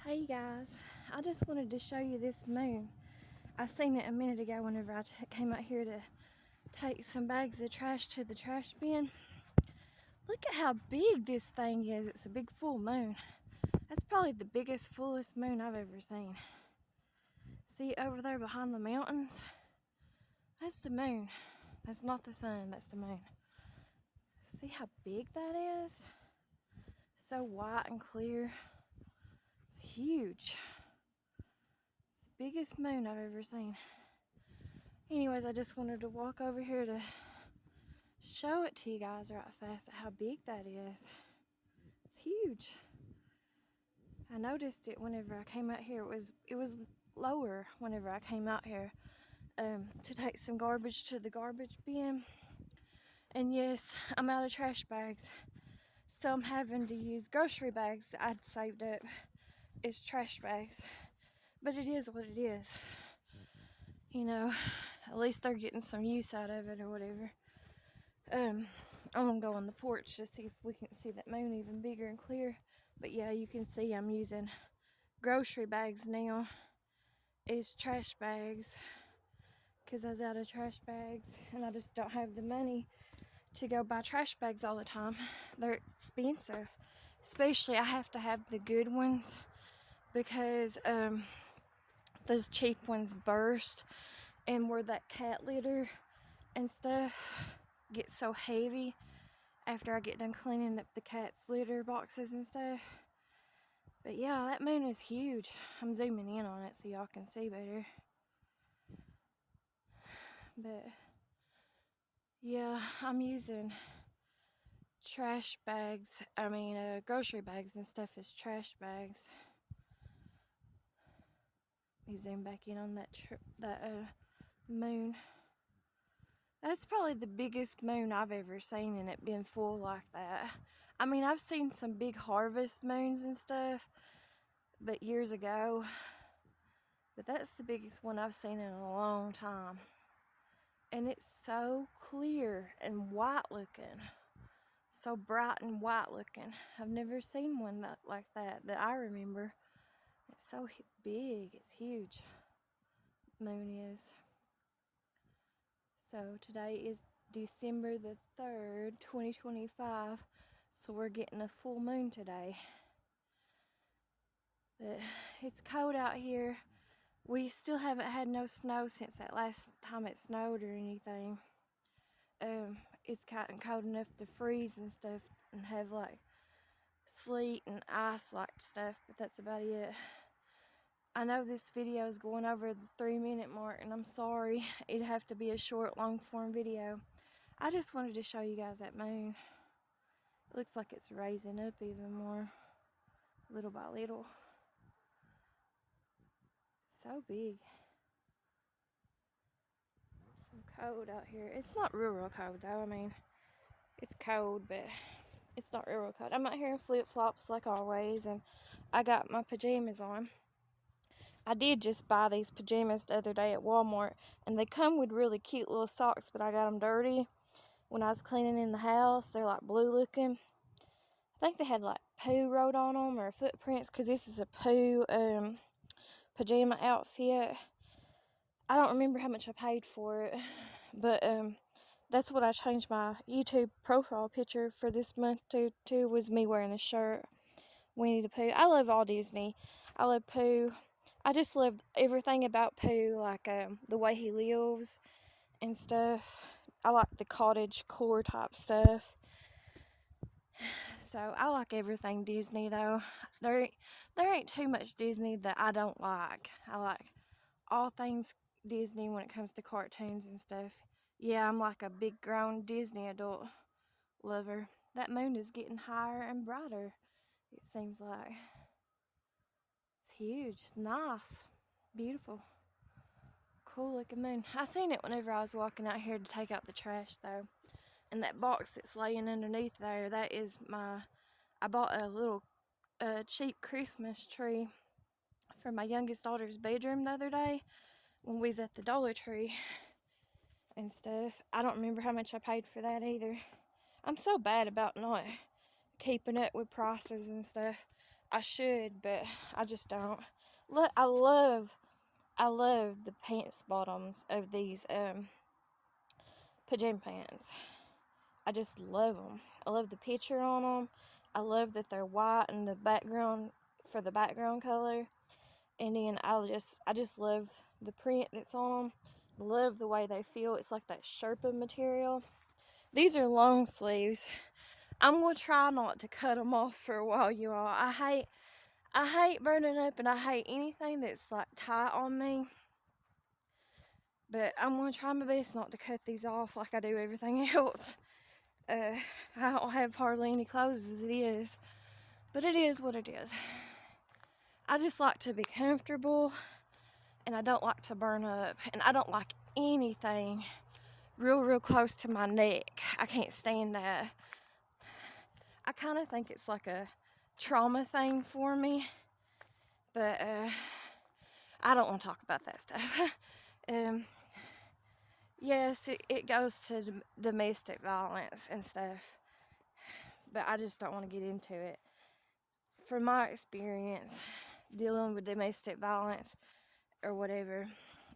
Hey guys, I just wanted to show you this moon. I seen it a minute ago whenever I came out here to take some bags of trash to the trash bin. Look at how big this thing is. It's a big full moon. That's probably the biggest, fullest moon I've ever seen. See over there behind the mountains? That's the moon. That's not the sun, that's the moon. See how big that is? So white and clear. It's huge. It's the biggest moon I've ever seen. Anyways, I just wanted to walk over here to show it to you guys right fast how big that is. It's huge. I noticed it whenever I came out here. It was lower whenever I came out here to take some garbage to the garbage bin. And yes, I'm out of trash bags, so I'm having to use grocery bags that I'd saved up as trash bags. But it is what it is. You know, at least they're getting some use out of it or whatever. I'm gonna go on the porch to see if we can see that moon even bigger and clear. But yeah, you can see I'm using grocery bags now as trash bags because I was out of trash bags and I just don't have the money to go buy trash bags all the time. They're expensive. Especially I have to have the good ones because those cheap ones burst, and where that cat litter and stuff gets so heavy after I get done cleaning up the cat's litter boxes and stuff. But yeah, that moon is huge. I'm zooming in on it so y'all can see better. But yeah, I'm using trash bags. Grocery bags and stuff as trash bags. Let me zoom back in on that moon. That's probably the biggest moon I've ever seen, and it being full like that. I mean, I've seen some big harvest moons and stuff, but years ago. But that's the biggest one I've seen in a long time. And it's so clear and white looking. So bright and white looking. I've never seen one like that I remember. It's so big. It's huge. Moon is. So today is December the 3rd, 2025. So we're getting a full moon today. But it's cold out here. We still haven't had no snow since that last time it snowed or anything. It's gotten cold enough to freeze and stuff and have like sleet and ice like stuff, but that's about it. I know this video is going over the 3-minute mark, and I'm sorry. It'd have to be a short, long form video. I just wanted to show you guys that moon. It looks like it's raising up even more, little by little. So big. It's so cold out here. It's not real cold though. I mean, it's cold, but it's not real cold. I'm out here in flip-flops like always, and I got my pajamas on. I did just buy these pajamas the other day at Walmart, and they come with really cute little socks, but I got them dirty when I was cleaning in the house. They're like blue looking. I think they had like poo wrote on them or footprints, because this is a poo pajama outfit. I don't remember how much I paid for it, but that's what I changed my YouTube profile picture for this month to was me wearing the shirt, Winnie the Pooh. I love all Disney. I love Pooh. I just love everything about Pooh, like the way he lives and stuff. I like the cottage core type stuff. So I like everything Disney though. There ain't too much Disney that I don't like. I like all things Disney when it comes to cartoons and stuff. Yeah, I'm like a big grown Disney adult lover. That moon is getting higher and brighter, it seems like. It's huge. It's nice. Beautiful. Cool looking moon. I seen it whenever I was walking out here to take out the trash though. And that box that's laying underneath there, that is I bought a little cheap Christmas tree for my youngest daughter's bedroom the other day when we was at the Dollar Tree and stuff. I don't remember how much I paid for that either. I'm so bad about not keeping up with prices and stuff. I should, but I just don't. Look, I love the pants bottoms of these pajama pants. I just love them. I love the picture on them. I love that they're white in the background for the background color. And then I just love the print that's on them. Love the way they feel. It's like that Sherpa material. These are long sleeves. I'm gonna try not to cut them off for a while, you all. I hate burning up, and I hate anything that's like tight on me. But I'm gonna try my best not to cut these off like I do everything else. I don't have hardly any clothes as it is, but it is what it is. I just like to be comfortable, and I don't like to burn up, and I don't like anything real close to my neck. I can't stand that. I kind of think it's like a trauma thing for me, but I don't want to talk about that stuff. Yes, it goes to domestic violence and stuff, but I just don't want to get into it. From my experience dealing with domestic violence or whatever,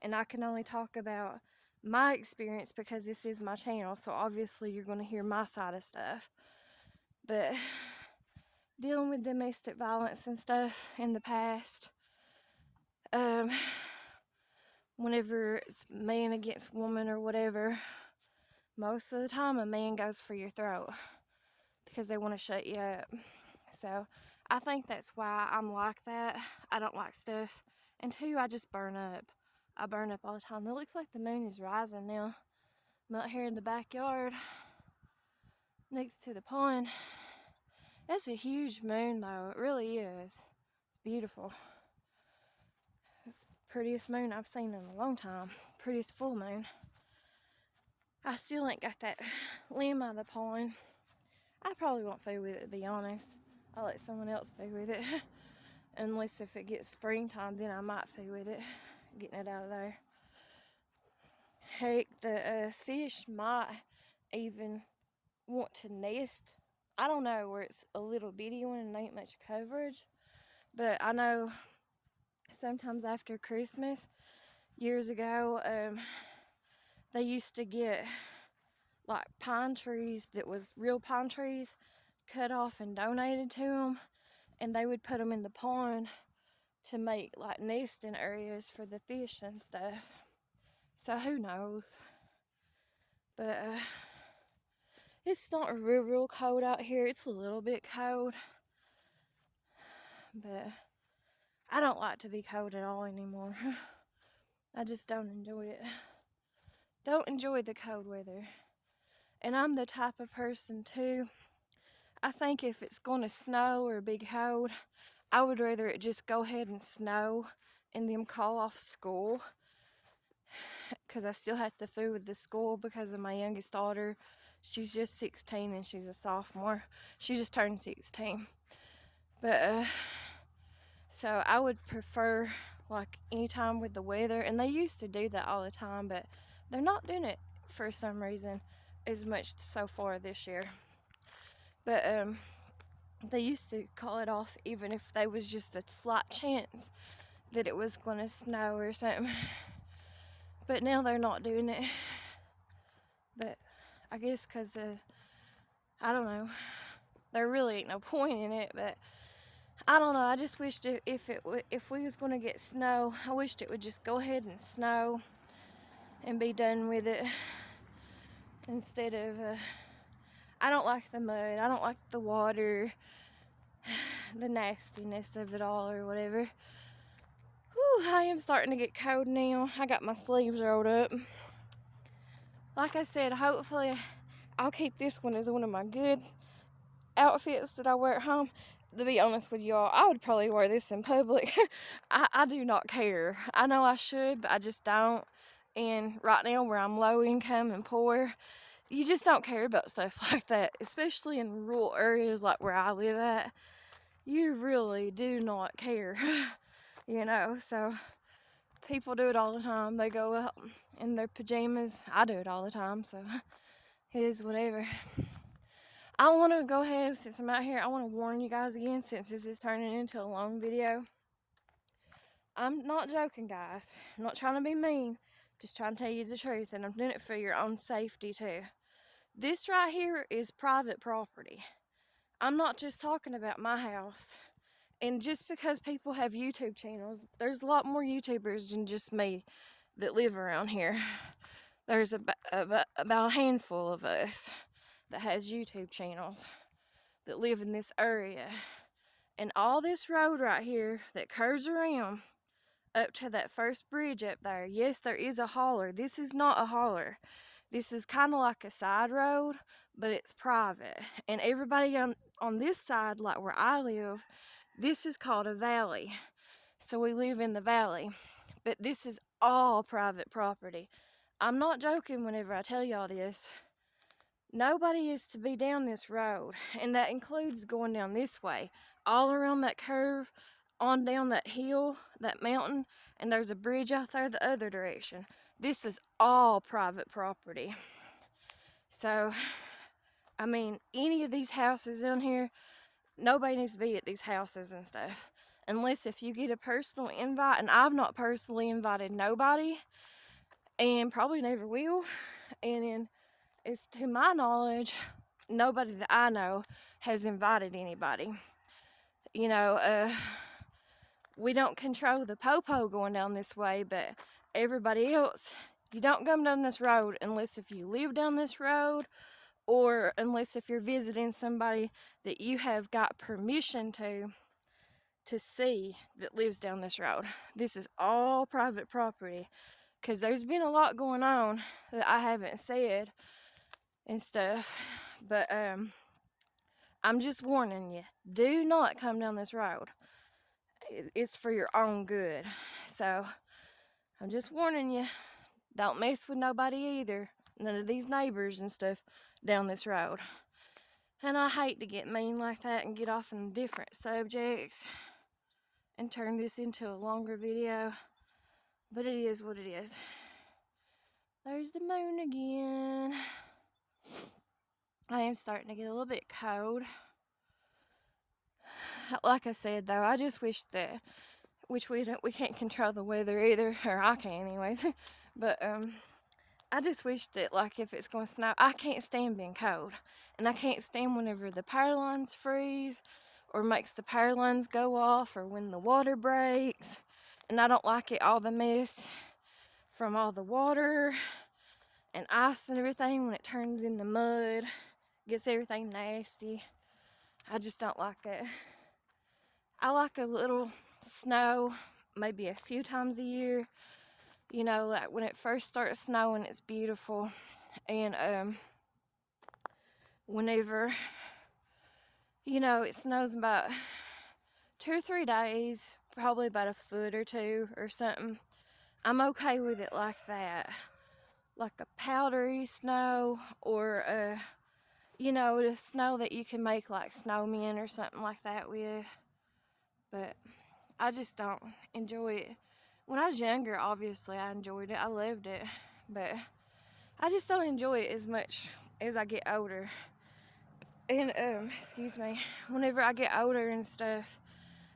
and I can only talk about my experience because this is my channel, so obviously you're going to hear my side of stuff. But dealing with domestic violence and stuff in the past, whenever it's man against woman or whatever, most of the time a man goes for your throat because they want to shut you up. So I think that's why I'm like that. I don't like stuff. And two, I just burn up. I burn up all the time. It looks like the moon is rising now. I'm out here in the backyard next to the pond. That's a huge moon though. It really is. It's beautiful. It's the prettiest moon I've seen in a long time. Prettiest full moon. I still ain't got that limb out of the pond. I probably won't fool with it, to be honest. I'll let someone else fool with it. Unless if it gets springtime, then I might fool with it. Getting it out of there. Heck, the fish might even want to nest. I don't know, where it's a little bitty one and ain't much coverage. But I know sometimes after Christmas, years ago, they used to get like pine trees that was real pine trees cut off and donated to them, and they would put them in the pond to make like nesting areas for the fish and stuff. So who knows? But it's not real cold out here. It's a little bit cold, but I don't like to be cold at all anymore. I just don't enjoy it. Don't enjoy the cold weather. And I'm the type of person too, I think if it's going to snow or be cold, I would rather it just go ahead and snow and them call off school. Because I still have to fool with the school because of my youngest daughter. She's just 16 and she's a sophomore. She just turned 16. But, so I would prefer like any time with the weather. And they used to do that all the time, but they're not doing it for some reason as much so far this year. But they used to call it off even if there was just a slight chance that it was going to snow or something. But now they're not doing it. But I guess because, I don't know, there really ain't no point in it. But I don't know, I just wished if we was going to get snow, I wished it would just go ahead and snow and be done with it. Instead of, I don't like the mud, I don't like the water, the nastiness of it all or whatever. Whew, I am starting to get cold now. I got my sleeves rolled up. Like I said, hopefully I'll keep this one as one of my good outfits that I wear at home. To be honest with y'all, I would probably wear this in public. I do not care. I know I should, but I just don't. And right now where I'm low income and poor, you just don't care about stuff like that. Especially in rural areas like where I live at. You really do not care. You know, so people do it all the time. They go out in their pajamas. I do it all the time, so it is whatever. I want to go ahead, since I'm out here, I want to warn you guys again, since this is turning into a long video. I'm not joking, guys. I'm not trying to be mean. Just trying to tell you the truth, and I'm doing it for your own safety too. This right here is private property. I'm not just talking about my house. And just because people have YouTube channels, there's a lot more YouTubers than just me that live around here. There's about a handful of us that has YouTube channels that live in this area. And all this road right here that curves around up to that first bridge up there, yes, there is a hauler. This is not a hauler. This is kind of like a side road, but it's private. And everybody on this side, like where I live, this is called a valley. So we live in the valley. But this is all private property. I'm not joking whenever I tell y'all this. Nobody is to be down this road, and that includes going down this way, all around that curve, on down that hill, that mountain, and there's a bridge out there the other direction. This is all private property. So, I mean, any of these houses down here, nobody needs to be at these houses and stuff. Unless if you get a personal invite, and I've not personally invited nobody, and probably never will, and then it's to my knowledge, nobody that I know has invited anybody. You know, we don't control the popo going down this way, but everybody else, you don't come down this road unless if you live down this road, or unless if you're visiting somebody that you have got permission to see that lives down this road. This is all private property, because there's been a lot going on that I haven't said and stuff, but I'm just warning you, do not come down this road. It's for your own good. So I'm just warning you, don't mess with nobody either, none of these neighbors and stuff down this road. And I hate to get mean like that and get off on different subjects and turn this into a longer video, but it is what it is. There's the moon again. I am starting to get a little bit cold. Like I said though, I just wish that, which we can't control the weather either, or I can't anyways, but I just wish that, like, if it's going to snow, I can't stand being cold, and I can't stand whenever the power lines freeze, or makes the power lines go off, or when the water breaks, and I don't like it, all the mess from all the water and ice and everything when it turns into mud, gets everything nasty. I just don't like it. I like a little snow, maybe a few times a year. You know, like when it first starts snowing, it's beautiful. And whenever, you know, it snows about 2 or 3 days, probably about a foot or two or something, I'm okay with it like that. Like a powdery snow, or you know, the snow that you can make like snowmen or something like that with. But I just don't enjoy it. When I was younger, obviously I enjoyed it. I loved it. But I just don't enjoy it as much as I get older. And excuse me, whenever I get older and stuff,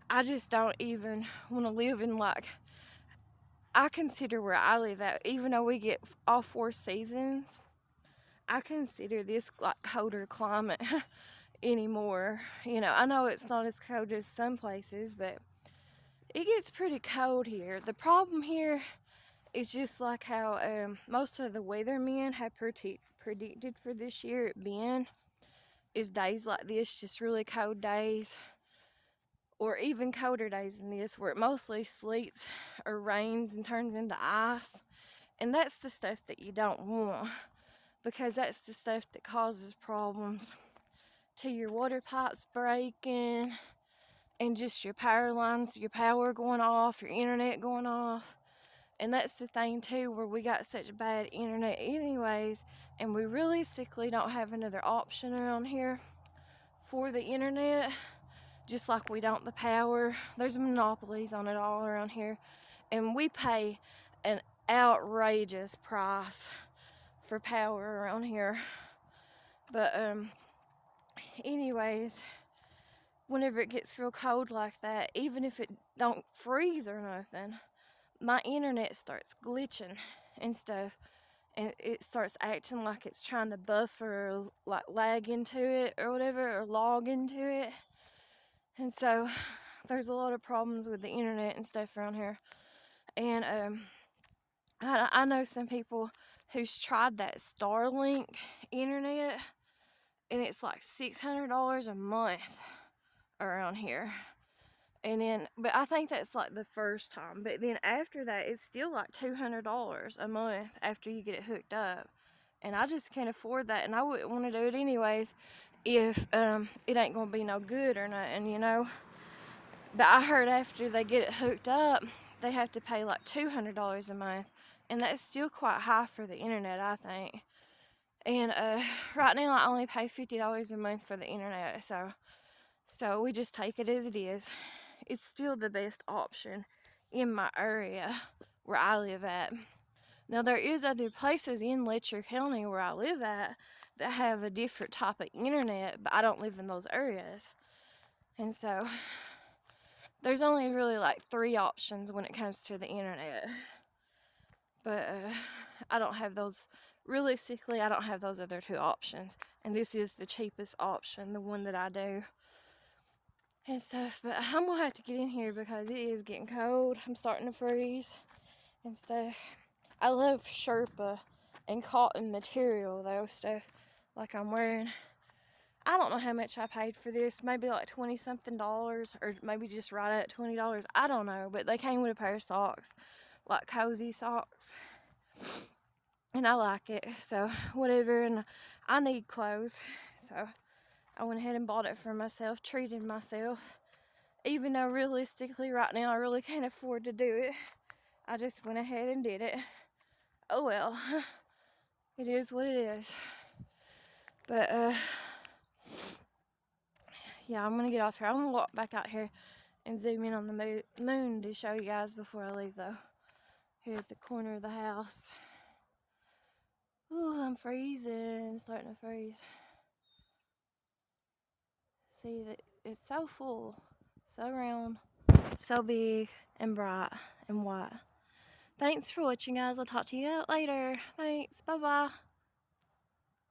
I just don't even want to live in, like, I consider where I live at, even though we get all 4 seasons, I consider this like colder climate anymore. You know, I know it's not as cold as some places, but it gets pretty cold here. The problem here is just like how most of the weathermen have predicted for this year it being, is days like this, just really cold days, or even colder days than this, where it mostly sleets or rains and turns into ice. And that's the stuff that you don't want, because that's the stuff that causes problems to your water pipes breaking, and just your power lines, your power going off, your internet going off. And that's the thing too, where we got such bad internet anyways, and we realistically don't have another option around here for the internet, just like we don't the power. There's monopolies on it all around here, and we pay an outrageous price for power around here. But anyways, whenever it gets real cold like that, even if it don't freeze or nothing, my internet starts glitching and stuff, and it starts acting like it's trying to buffer or like lag into it or whatever, or log into it. And so there's a lot of problems with the internet and stuff around here. And I know some people who's tried that Starlink internet, and it's like $600 a month around here. And then, but I think that's like the first time. But then after that, it's still like $200 a month after you get it hooked up. And I just can't afford that, and I wouldn't want to do it anyways if it ain't gonna be no good or nothing, you know. But I heard after they get it hooked up, they have to pay like $200 a month, and that's still quite high for the internet, I think. And right now I only pay $50 a month for the internet, so we just take it as it is. It's still the best option in my area where I live at. Now there is other places in Letcher County where I live at that have a different type of internet, but I don't live in those areas. And so there's only really like 3 options when it comes to the internet. But I don't have those, realistically, I don't have those other 2 options. And this is the cheapest option, the one that I do. And stuff, but I'm gonna have to get in here because it is getting cold. I'm starting to freeze and stuff. I love Sherpa and cotton material though, stuff like I'm wearing. I don't know how much I paid for this, maybe like 20 something dollars, or maybe just right at $20. I don't know, but they came with a pair of socks, like cozy socks, and I like it, so whatever. And I need clothes, so I went ahead and bought it for myself, treated myself, even though realistically right now I really can't afford to do it. I just went ahead and did it. Oh well, it is what it is. But yeah, I'm gonna get off here. I'm gonna walk back out here and zoom in on the moon to show you guys before I leave though. Here at the corner of the house. Ooh, I'm freezing, starting to freeze. See that it's so full, so round, so big and bright and white. Thanks for watching, guys. I'll talk to you later. Thanks, bye bye.